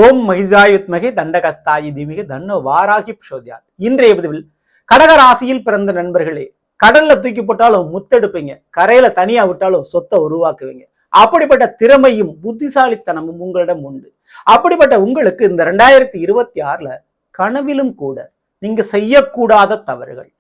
ஓம் மகிஜாயுத்மகே தண்டகஸ்தாயி தீமிகே தன்னோ வாராகி பிரசோத்யாத். இன்றைய பதிவில் கடக ராசியில் பிறந்த நண்பர்களே, கடல்ல தூக்கி போட்டாலும் முத்தெடுப்பீங்க, கரையில தனியா விட்டாலும் சொத்தை உருவாக்குவீங்க. அப்படிப்பட்ட திறமையும் புத்திசாலித்தனமும் உங்களிடம் உண்டு. அப்படிப்பட்ட உங்களுக்கு இந்த 2026ல கனவிலும் கூட நீங்க செய்யக்கூடாத தவறுகள்,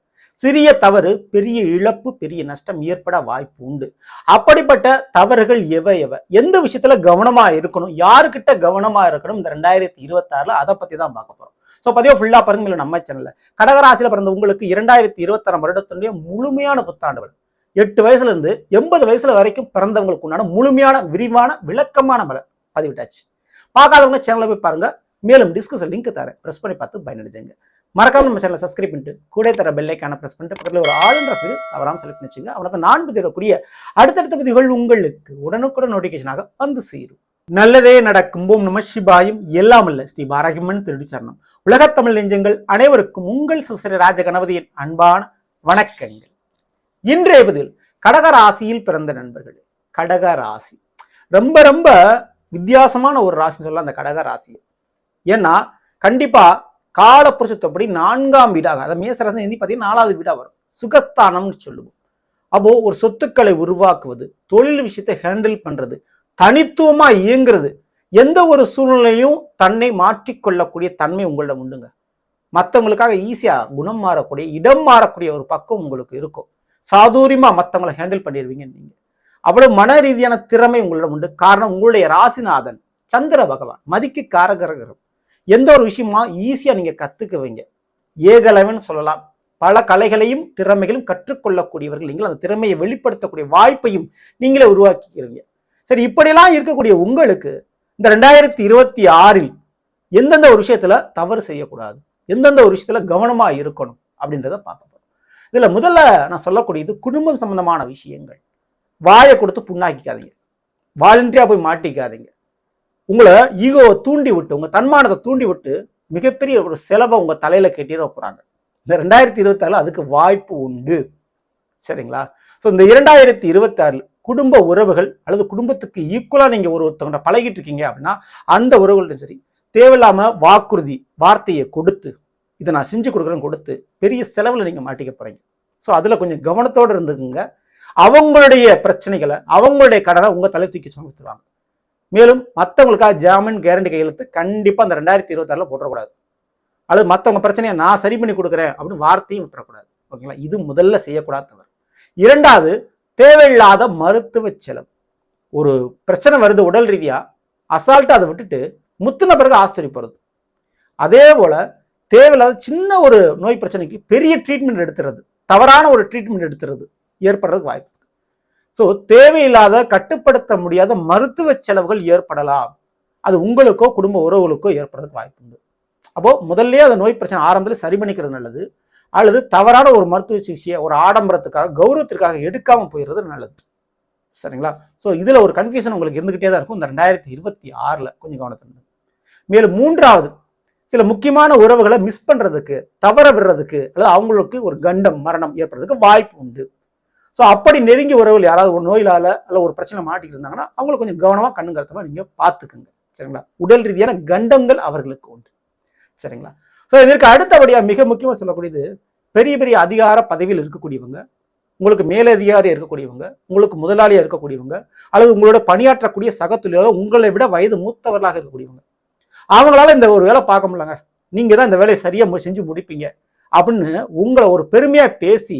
சிறிய தவறு பெரிய இழப்பு பெரிய நஷ்டம் ஏற்பட வாய்ப்பு உண்டு. அப்படிப்பட்ட தவறுகள் எவை எந்த விஷயத்துல கவனமா இருக்கணும், யாருக்கிட்ட கவனமா இருக்கணும், இந்த 2026ல அதை பத்தி தான் பார்க்க போறோம். ஸோ பதிவு ஃபுல்லா பாருங்க நம்ம சேனல்ல. கடகராசியில பிறந்த உங்களுக்கு 2026 வருடத்தினுடைய முழுமையான புத்தாண்டுகள் 8 வயசுல இருந்து 80 வயசுல வரைக்கும் பிறந்தவங்களுக்கு உண்டான முழுமையான விரிவான விளக்கமான பதிவிட்டாச்சு. பார்க்காதவங்க சேனலை போய் பாருங்க. மேலும் டிஸ்கஷன் லிங்க் தரேன், பிரஸ் பண்ணி பார்த்து பயனடைஞ்சுங்க. மறக்காம நம்ம சேனலை சப்ஸ்கிரைப் பண்ணிட்டு கூட தர பெல்லைக்கான பிரஸ் பண்ணிட்டு பக்கத்தில் ஒரு ஆளுன்ற பேர் தவறாமல் செலக்ட் பண்ணி வச்சுங்க. அவனை நான் பதிவிடக்கூடிய அடுத்தடுத்த பதிவுகள் உங்களுக்கு உடனுக்குடன் நோட்டிபிகேஷனாக வந்து சேரும். நல்லதே நடக்கும். ஓம் நம சிவாயும். எல்லாம் அல்ல ஸ்ரீ பாரகிமன் திருடி சரணம். உலகத்தமிழ் நெஞ்சங்கள் அனைவருக்கும் உங்கள் சிவஸ்ரீ ராஜ கணபதியின் அன்பான வணக்கங்கள். இன்றைய பதிவில் கடகராசியில் பிறந்த நண்பர்கள். கடகராசி ரொம்ப ரொம்ப வித்தியாசமான ஒரு ராசி சொல்லலாம் அந்த கடகராசி. ஏன்னா கண்டிப்பா காலப்புருஷத்தப்படி 4ஆம் வீடாக, அதை மேசராசி பார்த்தீங்கன்னா 4வது வீடாக வரும். சுகஸ்தானம்னு சொல்லுவோம். அப்போ ஒரு சொத்துக்களை உருவாக்குவது, தொழில் விஷயத்தை ஹேண்டில் பண்றது, தனித்துவமா இயங்குறது, எந்த ஒரு சூழ்நிலையும் தன்னை மாற்றிக்கொள்ளக்கூடிய தன்மை உங்களிடம் உண்டுங்க. மற்றவங்களுக்காக ஈஸியா குணம் மாறக்கூடிய, இடம் மாறக்கூடிய ஒரு பக்கம் உங்களுக்கு இருக்கும். சாதுரியமா மற்றவங்களை ஹேண்டில் பண்ணிடுவீங்க நீங்க. அவ்வளவு மன ரீதியான திறமை உங்களிடம் உண்டு. காரணம் உங்களுடைய ராசிநாதன் சந்திர பகவான், மதிக்கு காரகரகரம். எந்த ஒரு விஷயமா ஈஸியா நீங்க கத்துக்குவீங்க. ஏகலவன் சொல்லலாம். பல கலைகளையும் திறமைகளும் கற்றுக்கொள்ளக்கூடியவர்கள் நீங்கள். அந்த திறமையை வெளிப்படுத்தக்கூடிய வாய்ப்பையும் நீங்களே உருவாக்கிக்கிறீங்க. சரி, இப்படியெல்லாம் இருக்கக்கூடிய உங்களுக்கு இந்த 2026ல் எந்தெந்த ஒரு விஷயத்துல தவறு செய்யக்கூடாது, எந்தெந்த ஒரு விஷயத்துல கவனமா இருக்கணும் அப்படின்றத பார்க்க போறோம். இதுல முதல்ல நான் சொல்லக்கூடியது குடும்பம் சம்பந்தமான விஷயங்கள். வாயை கொடுத்து புண்ணாக்கிக்காதீங்க, வாலண்டியா போய் மாட்டிக்காதீங்க. உங்களை ஈகோவை தூண்டி விட்டு, உங்க தன்மானத்தை தூண்டி விட்டு மிகப்பெரிய ஒரு செலவை உங்க தலையில கட்டிட போறாங்க. இந்த 2026 அதுக்கு வாய்ப்பு உண்டு. சரிங்களா? ஸோ இந்த 2026 குடும்ப உறவுகள் அல்லது குடும்பத்துக்கு ஈக்குவலா நீங்க ஒருத்தவங்க பழகிட்டு இருக்கீங்க அப்படின்னா அந்த உறவுகள்ட்ட சரி, தேவையில்லாம வாக்குறுதி வார்த்தையை கொடுத்து இதை நான் செஞ்சு கொடுக்குறேன்னு கொடுத்து பெரிய செலவுல நீங்க மாட்டிக்க போறீங்க. ஸோ அதுல கொஞ்சம் கவனத்தோடு இருந்துக்குங்க. அவங்களுடைய பிரச்சனைகளை, அவங்களுடைய கடனை உங்க தலை தூக்கி சுமத்துவாங்க. மேலும் மற்றவங்களுக்காக ஜாமீன் கேரண்டி கையெழுத்து கண்டிப்பா அந்த 2026ல போட்டக்கூடாது. அல்லது மற்றவங்க பிரச்சனையை நான் சரி பண்ணி கொடுக்குறேன் அப்படின்னு வார்த்தையும் விட்டுறக்கூடாது. ஓகேங்களா? இது முதல்ல செய்யக்கூடாத தவறு. இரண்டாவது, தேவையில்லாத மருத்துவ செலவு. ஒரு பிரச்சனை வருது உடல் ரீதியா, அசால்ட்டா அதை விட்டுட்டு முத்துன பிறகு ஆஸ்பத்திரி போறது. அதே போல தேவையில்லாத சின்ன ஒரு நோய் பிரச்சனைக்கு பெரிய ட்ரீட்மெண்ட் எடுத்துறது, தவறான ஒரு ட்ரீட்மெண்ட் எடுத்துறது ஏற்படுறதுக்கு வாய்ப்பு. ஸோ தேவையில்லாத கட்டுப்படுத்த முடியாத மருத்துவ செலவுகள் ஏற்படலாம். அது உங்களுக்கோ குடும்ப உறவுகளுக்கோ ஏற்படுறதுக்கு வாய்ப்பு உண்டு. அப்போ முதல்ல அந்த நோய் பிரச்சனை ஆரம்பத்தில் சரி பண்ணிக்கிறது நல்லது. அல்லது தவறான ஒரு மருத்துவ சிகிச்சையை ஒரு ஆடம்பரத்துக்காக கௌரவத்திற்காக எடுக்காம போயிடுறது நல்லது. சரிங்களா? ஸோ இதுல ஒரு கன்ஃபியூஷன் உங்களுக்கு இருந்துகிட்டே தான் இருக்கும் இந்த 2026ல. கொஞ்சம் கவனத்தை. மேலும் மூன்றாவது, சில முக்கியமான உறவுகளை மிஸ் பண்றதுக்கு, தவற விடுறதுக்கு அல்லது அவங்களுக்கு ஒரு கண்டம் மரணம் ஏற்படுறதுக்கு வாய்ப்பு உண்டு. ஸோ அப்படி நெருங்கிய உறவுகள் யாராவது ஒரு நோயிலால அல்ல ஒரு பிரச்சனை மாட்டிட்டு இருந்தாங்கன்னா அவங்களுக்கு கொஞ்சம் கவனமா கண்ணு கருத்தமா நீங்க பார்த்துக்குங்க. சரிங்களா? உடல் ரீதியான கண்டங்கள் அவர்களுக்கு உண்டு. சரிங்களா? ஸோ இதற்கு அடுத்தபடியா மிக முக்கியமாக சொல்லக்கூடியது, பெரிய பெரிய அதிகார பதவியில் இருக்கக்கூடியவங்க, உங்களுக்கு மேலதிகாரியா இருக்கக்கூடியவங்க, உங்களுக்கு முதலாளியா இருக்கக்கூடியவங்க, அல்லது உங்களோட பணியாற்றக்கூடிய சக தொழிலாளர் உங்களை விட வயது மூத்தவர்களாக இருக்கக்கூடியவங்க, அவங்களால இந்த ஒரு வேலை பார்க்க முடியலங்க, நீங்க தான் இந்த வேலையை சரியா செஞ்சு முடிப்பீங்க அப்படின்னு உங்களை ஒரு பெருமையா பேசி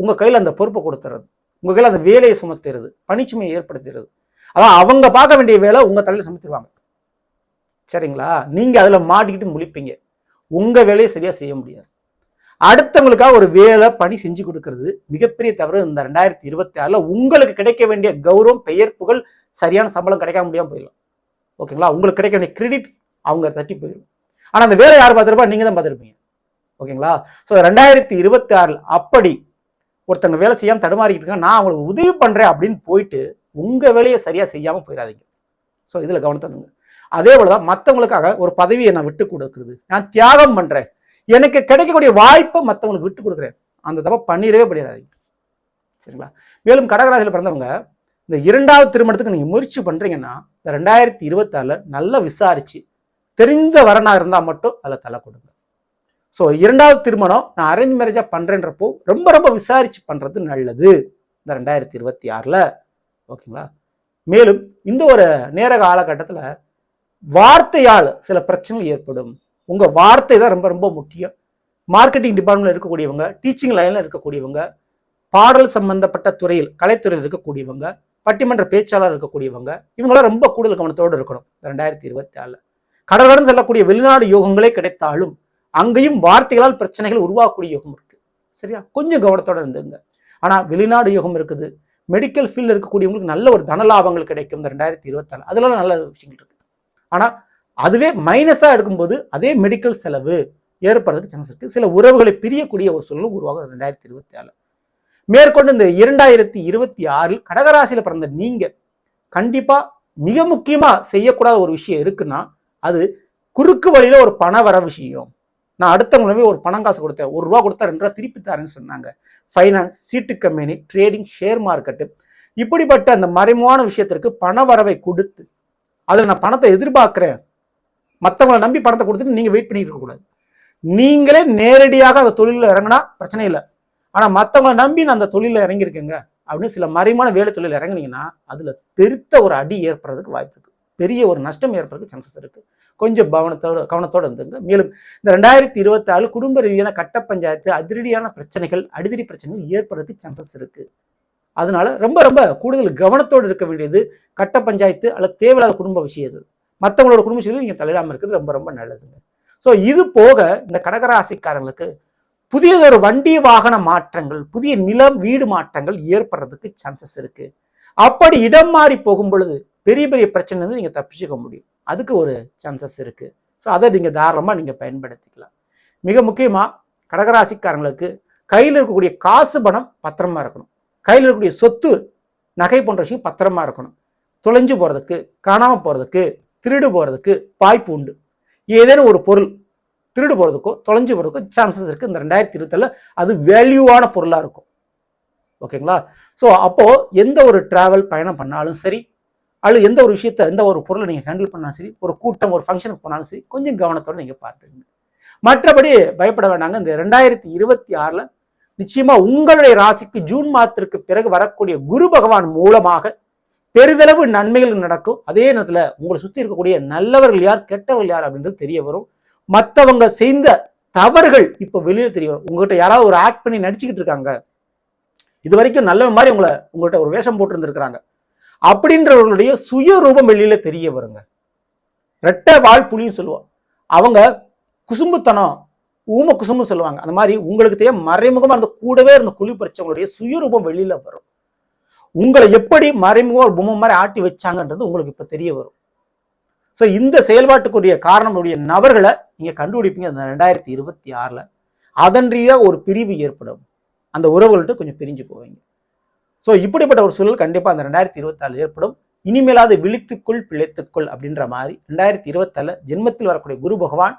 உங்க கையில அந்த பொறுப்பை கொடுத்துறது, உங்க கையில அந்த வேலையை சுமத்துறது, பணிச்சுமையை ஏற்படுத்துறது. அதான் அவங்க பார்க்க வேண்டிய வேலை உங்க தலையில சுமத்திடுவாங்க. சரிங்களா? நீங்க அதுல மாட்டிக்கிட்டு முழிப்பீங்க. உங்க வேலையை சரியா செய்ய முடியாது. அடுத்தவங்களுக்காக ஒரு வேலை பணி செஞ்சு கொடுக்கறது மிகப்பெரிய தவறு. இந்த 2026ல உங்களுக்கு கிடைக்க வேண்டிய கௌரவம், பெயர், புகழ், சரியான சம்பளம் கிடைக்காம முடியாம போயிடும். ஓகேங்களா? உங்களுக்கு கிடைக்க வேண்டிய கிரெடிட் அவங்க தட்டி போயிடும். ஆனா அந்த வேலை யார் பார்த்துருப்பா? நீங்க தான் பார்த்துருப்பீங்க. ஓகேங்களா? ஸோ 2026 அப்படி ஒருத்தங்க வேலை செய்யாம தடுமாறிக்கிட்டு இருக்காங்க, நான் அவங்களுக்கு உதவி பண்றேன் அப்படின்னு போயிட்டு உங்க வேலையை சரியா செய்யாம போயிடாதீங்க. ஸோ இதுல கவனத்தை. அதே போலதான் மற்றவங்களுக்காக ஒரு பதவியை நான் விட்டு கொடுக்குறது, நான் தியாகம் பண்றேன், எனக்கு கிடைக்கக்கூடிய வாய்ப்பை மற்றவங்களுக்கு விட்டு கொடுக்குறேன், அந்த தப்பை பண்ணிடவே பண்ணிடாதீங்க. சரிங்களா? மேலும் கடகராசியில் பிறந்தவங்க இந்த 2வது திருமணத்துக்கு நீங்க முயற்சி பண்றீங்கன்னா இந்த 2026ல நல்லா விசாரிச்சு தெரிந்த வரனா இருந்தா மட்டும் அதில் தலை கொடுங்க. ஸோ இரண்டாவது திருமணம் நான் அரேஞ்ச் மேரேஜா பண்றேன்றப்போ ரொம்ப ரொம்ப விசாரிச்சு பண்றது நல்லது இந்த 2026. ஓகேங்களா? மேலும் இந்த ஒரு நேர காலகட்டத்தில் வார்த்தையால் சில பிரச்சனைகள் ஏற்படும். உங்க வார்த்தை தான் ரொம்ப ரொம்ப முக்கியம். மார்க்கெட்டிங் டிபார்ட்மெண்ட்ல இருக்கக்கூடியவங்க, டீச்சிங் லைன்ல இருக்கக்கூடியவங்க, பாடல் சம்பந்தப்பட்ட துறையில் கலைத்துறையில் இருக்கக்கூடியவங்க, பட்டிமன்ற பேச்சாளர் இருக்கக்கூடியவங்க, இவங்களாம் ரொம்ப கூடுதல் கவனத்தோடு இருக்கணும் 2024. கடற்கடன் செல்லக்கூடிய வெளிநாடு யோகங்களே கிடைத்தாலும் அங்கேயும் வார்த்தைகளால் பிரச்சனைகள் உருவாக்கக்கூடிய யோகம் இருக்கு. சரியா? கொஞ்சம் கவனத்தோட இருந்துங்க. ஆனா வெளிநாடு யோகம் இருக்குது, மெடிக்கல் ஃபீல்டு இருக்கக்கூடியவங்களுக்கு நல்ல ஒரு தன லாபங்கள் கிடைக்கும் இந்த 2024. அதெல்லாம் நல்ல விஷயங்கள் இருக்கு. ஆனா அதுவே மைனஸா எடுக்கும்போது அதே மெடிக்கல் செலவு ஏற்படுறதுக்கு சான்ஸ் இருக்கு. சில உறவுகளை பிரியக்கூடிய ஒரு சூழலும் உருவாகும் 2024. மேற்கொண்டு இந்த 2026 கடகராசியில பிறந்த நீங்க கண்டிப்பா மிக முக்கியமா செய்யக்கூடாத ஒரு விஷயம் இருக்குன்னா அது குறுக்கு வழியில ஒரு பண வர விஷயம். நான் அடுத்தவங்களவே ஒரு பணம் காசு கொடுத்தேன், ₹1 கொடுத்தா ₹2 திருப்பி தரேன்னு சொன்னாங்க. ஃபைனான்ஸ், சீட்டு கம்பெனி, ட்ரேடிங், ஷேர் மார்க்கெட்டு, இப்படிப்பட்ட அந்த மறைமுகமான விஷயத்திற்கு பண வரவை கொடுத்து அதில் நான் பணத்தை எதிர்பார்க்கிறேன், மற்றவங்களை நம்பி பணத்தை கொடுத்துட்டு நீங்க வெயிட் பண்ணிட்டு இருக்கக்கூடாது. நீங்களே நேரடியாக அந்த தொழிலில் இறங்கினா பிரச்சனை இல்லை. ஆனா மற்றவங்களை நம்பி நான் அந்த தொழிலில் இறங்கியிருக்கேங்க அப்படின்னு சில மறைமுகமான வேலை தொழில் இறங்குனீங்கன்னா அதுல பெருத்த ஒரு அடி ஏற்படுறதுக்கு வாய்ப்பு இருக்கு. பெரிய ஒரு நஷ்டம் ஏற்படுறதுக்கு சான்சஸ் இருக்கு. கொஞ்சம் கவனத்தோடு இருந்துங்க. மேலும் இந்த 2024 குடும்ப ரீதியான கட்ட பஞ்சாயத்து, அதிரடியான பிரச்சனைகள், அடிதடி பிரச்சனைகள் ஏற்படுறதுக்கு சான்சஸ் இருக்கு. அதனால ரொம்ப ரொம்ப கூடுதல் கவனத்தோடு இருக்க வேண்டியது கட்ட பஞ்சாயத்து அல்லது தேவையில்லாத குடும்ப விஷயங்கள், மற்றவங்களோட குடும்ப விஷயங்கள் நீங்க தலையிடாமல் இருக்கிறது ரொம்ப ரொம்ப நல்லதுங்க. ஸோ இது போக இந்த கடகராசிக்காரங்களுக்கு புதியதொரு வண்டி வாகன மாற்றங்கள், புதிய நிலம் வீடு மாற்றங்கள் ஏற்படுறதுக்கு சான்சஸ் இருக்கு. அப்படி இடம் மாறி போகும் பொழுது பெரிய பெரிய பிரச்சனை வந்து நீங்க தப்பிச்சுக்க முடியும். அதுக்கு ஒரு சான்சஸ் இருக்கு. ஸோ அதை நீங்க தாராளமா நீங்க பயன்படுத்திக்கலாம். மிக முக்கியமா கடகராசிக்காரங்களுக்கு கையில் இருக்கக்கூடிய காசு பணம் பத்திரமா இருக்கணும். கையில் இருக்கக்கூடிய சொத்து நகை போன்ற விஷயம் பத்திரமா இருக்கணும். தொலைஞ்சு போறதுக்கு, காணாம போறதுக்கு, திருடு போறதுக்கு வாய்ப்பு உண்டு. ஏதேனும் ஒரு பொருள் திருடு போறதுக்கோ தொலைஞ்சு போறதுக்கோ சான்சஸ் இருக்கு இந்த 2024. அது வேல்யூவான பொருளா இருக்கும். ஓகேங்களா? ஸோ அப்போ எந்த ஒரு டிராவல் பயணம் பண்ணாலும் சரி, அல்லது எந்த ஒரு விஷயத்த எந்த ஒரு பொருளை நீங்க ஹேண்டில் பண்ணாலும் சரி, ஒரு கூட்டம் ஒரு ஃபங்க்ஷனுக்கு போனாலும் சரி, கொஞ்சம் கவனத்தோடு நீங்க பார்த்துக்கங்க. மற்றபடி பயப்பட வேண்டாங்க. இந்த 2026 நிச்சயமா உங்களுடைய ராசிக்கு ஜூன் மாதத்திற்கு பிறகு வரக்கூடிய குரு பகவான் மூலமாக பெரிதளவு நன்மைகள் நடக்கும். அதே நேரத்தில் உங்களை சுற்றி இருக்கக்கூடிய நல்லவர்கள் யார், கெட்டவர்கள் யார் அப்படின்றது தெரிய வரும். மற்றவங்க செய்த தவறுகள் இப்ப வெளியே தெரிய வரும். உங்ககிட்ட யாராவது ஒரு ஆக்ட் பண்ணி நடிச்சுக்கிட்டு இருக்காங்க, இது வரைக்கும் நல்ல மாதிரி உங்கள்கிட்ட ஒரு வேஷம் போட்டு இருந்திருக்கிறாங்க அப்படின்றவர்களுடைய சுயரூபம் வெளியில தெரிய வருங்க. ரெட்டை வால் புலியும் சொல்லுவோம். அவங்க குசும்புத்தனம், ஊம குசும்பு சொல்லுவாங்க. அந்த மாதிரி உங்களுக்கு தேவை மறைமுகமா இருந்த கூடவே இருந்த குழி பறிச்சவங்களுடைய சுயரூபம் வெளியில வரும். உங்களை எப்படி மறைமுக ஒரு பொம்மை மாதிரி ஆட்டி வச்சாங்கன்றது உங்களுக்கு இப்ப தெரிய வரும். ஸோ இந்த செயல்பாட்டுக்குரிய காரணமுடைய நபர்களை நீங்க கண்டுபிடிப்பீங்க அந்த 2026. அதன் ரீதியாக ஒரு பிரிவு ஏற்படும். அந்த உறவுகள்கிட்ட கொஞ்சம் பிரிஞ்சு போவீங்க. ஸோ இப்படிப்பட்ட ஒரு சூழல் கண்டிப்பா அந்த 2024 ஏற்படும். இனிமேலாவது விழித்துக்குள் பிழைத்துக்குள் அப்படின்ற மாதிரி 2024 ஜென்மத்தில் வரக்கூடிய குரு பகவான்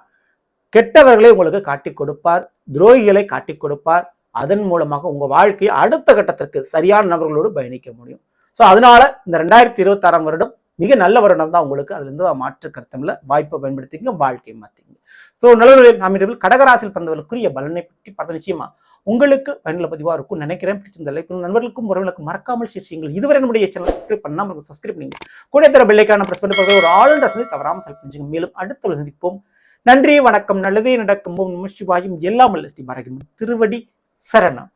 கெட்டவர்களை உங்களுக்கு காட்டி கொடுப்பார், துரோகிகளை காட்டி கொடுப்பார். அதன் மூலமாக உங்க வாழ்க்கையை அடுத்த கட்டத்திற்கு சரியான நபர்களோடு பயணிக்க முடியும். ஸோ அதனால இந்த 2026 வருடம் மிக நல்ல வருடம் தான் உங்களுக்கு. அதுல இருந்து மாற்று கருத்தமில்ல. வாய்ப்பை பயன்படுத்திங்க, வாழ்க்கையை மாத்திங்க. ஸோ நல்லவர்கள் நாம் கடகராசியில் பிறந்தவர்களுக்குரிய பலனை பற்றி பார்த்து நிச்சயமா உங்களுக்கு பயனுள்ள பதிவாக இருக்கும் நினைக்கிறேன். பிடிச்சிருந்த லைக் நண்பர்களுக்கும் உறவுகளுக்கும் மறக்காமல் ஷேர் செய்யுங்கள். இதுவரை நம்முடைய சேனல் சப்ஸ்கிரைப் பண்ணாமல் சப்ஸ்கிரைப் பண்ணுங்க. கூட தர பெல்லைக்கான பிரஸ் பண்ணி ஒரு ஆளுநர் தவறாமல் செலக்ட் பண்ணிச்சுங்க. மேலும் அடுத்த சந்திப்போம். நன்றி, வணக்கம். நல்லதே நடக்கும். நம சிவாயும். எல்லாம் அல்ல ஸ்ரீ மரகிம் திருவடி சரணம்.